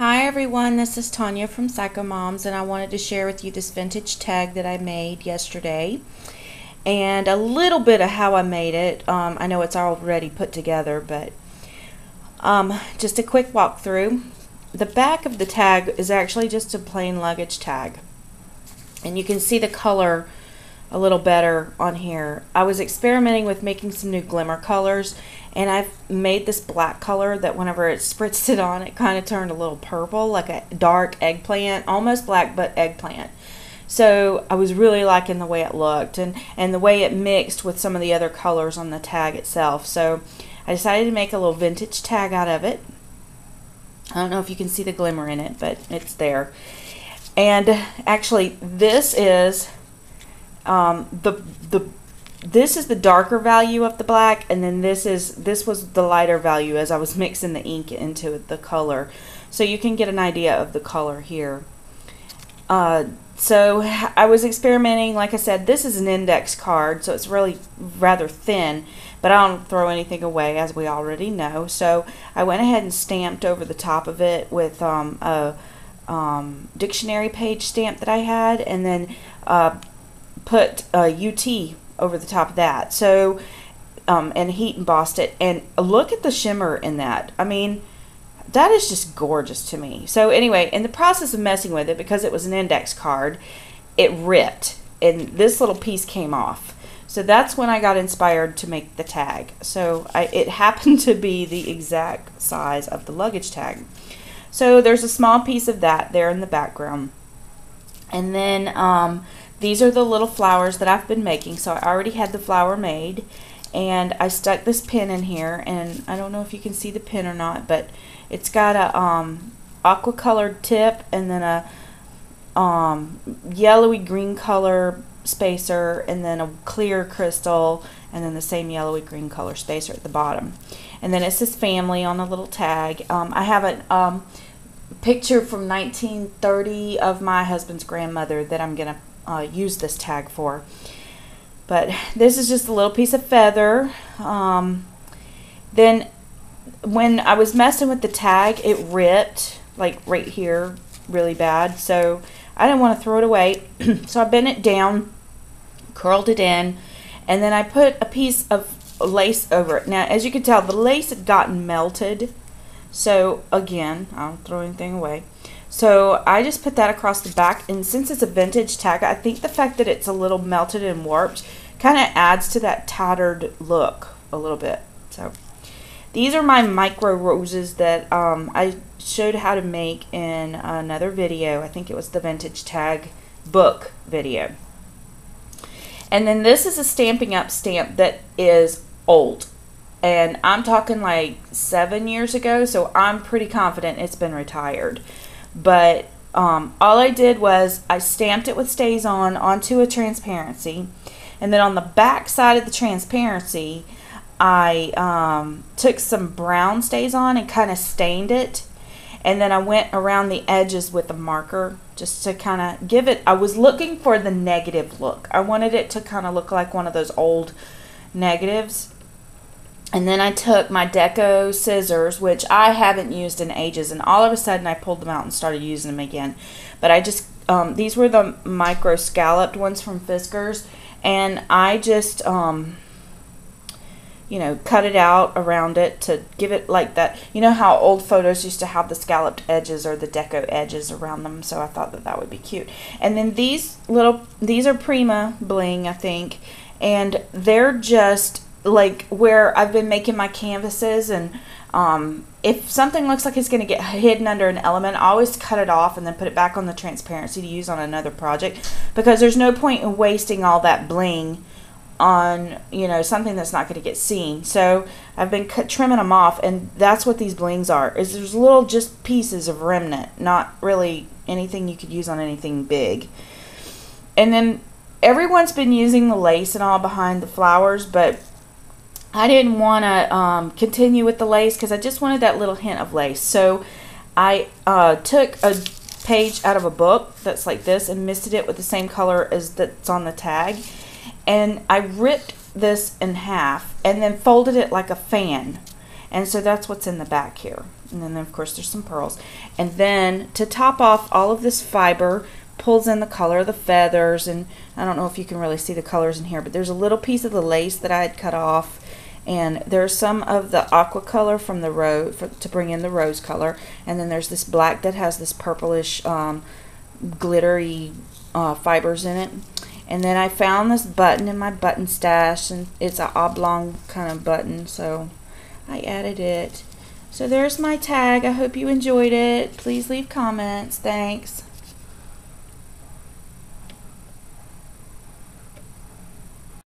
Hi everyone, this is Tanya from Psycho Moms, and I wanted to share with you this vintage tag that I made yesterday and a little bit of how I made it. I know it's already put together, but just a quick walkthrough. The back of the tag is actually just a plain luggage tag, and you can see the color a little better on here. I was experimenting with making some new glimmer colors, and I've made this black color that whenever it spritzed it on, it kind of turned a little purple, like a dark eggplant, almost black but eggplant. So I was really liking the way it looked and the way it mixed with some of the other colors on the tag itself. So I decided to make a little vintage tag out of it. I don't know if you can see the glimmer in it, but it's there. And actually this is this is the darker value of the black, and then this was the lighter value as I was mixing the ink into the color, so you can get an idea of the color here. So I was experimenting. Like I said, this is an index card, so it's really rather thin, but I don't throw anything away, as we already know. So I went ahead and stamped over the top of it with a dictionary page stamp that I had, and then put a UT over the top of that. So and heat embossed it, and look at the shimmer in that. I mean, that is just gorgeous to me. So anyway, in the process of messing with it, because it was an index card, it ripped and this little piece came off. So that's when I got inspired to make the tag. So it happened to be the exact size of the luggage tag. So there's a small piece of that there in the background, and then these are the little flowers that I've been making. So I already had the flower made, and I stuck this pin in here, and I don't know if you can see the pin or not, but it's got a aqua colored tip, and then a yellowy green color spacer, and then a clear crystal, and then the same yellowy green color spacer at the bottom. And then it says family on a little tag. I have a picture from 1930 of my husband's grandmother that I'm gonna use this tag for. But this is just a little piece of feather. Then when I was messing with the tag, it ripped like right here really bad, so I didn't want to throw it away. So I bent it down, curled it in, and then I put a piece of lace over it. Now, as you can tell, the lace had gotten melted, so again, I don't throw anything away. So I just put that across the back, and since it's a vintage tag, I think the fact that it's a little melted and warped kind of adds to that tattered look a little bit. So these are my micro roses that I showed how to make in another video. I think it was the vintage tag book video. And then this is a Stampin' Up! Stamp that is old, and I'm talking like 7 years ago, so I'm pretty confident it's been retired. But all I did was I stamped it with StazOn onto a transparency, and then on the back side of the transparency I took some brown StazOn and kind of stained it, and then I went around the edges with a marker just to kind of give it, I was looking for the negative look. I wanted it to kind of look like one of those old negatives. And then I took my Deco scissors, which I haven't used in ages, and all of a sudden I pulled them out and started using them again. But I just, these were the micro scalloped ones from Fiskars, and I just, you know, cut it out around it to give it like that. You know how old photos used to have the scalloped edges or the deco edges around them, so I thought that that would be cute. And then these are Prima bling, I think, and they're just like where I've been making my canvases, and if something looks like it's going to get hidden under an element, I always cut it off and then put it back on the transparency to use on another project, because there's no point in wasting all that bling on, you know, something that's not going to get seen. So I've been trimming them off, and that's what these blings are, is there's little just pieces of remnant, not really anything you could use on anything big. And then everyone's been using the lace and all behind the flowers, but I didn't want to continue with the lace because I just wanted that little hint of lace. So I took a page out of a book that's like this and misted it with the same color as that's on the tag, and I ripped this in half and then folded it like a fan, and so that's what's in the back here. And then of course there's some pearls. And then to top off all of this fiber, pulls in the color of the feathers, and I don't know if you can really see the colors in here, but there's a little piece of the lace that I had cut off, and there's some of the aqua color from the rose to bring in the rose color, and then there's this black that has this purplish glittery fibers in it. And then I found this button in my button stash, and it's an oblong kind of button, so I added it. So there's my tag. I hope you enjoyed it. Please leave comments. Thanks.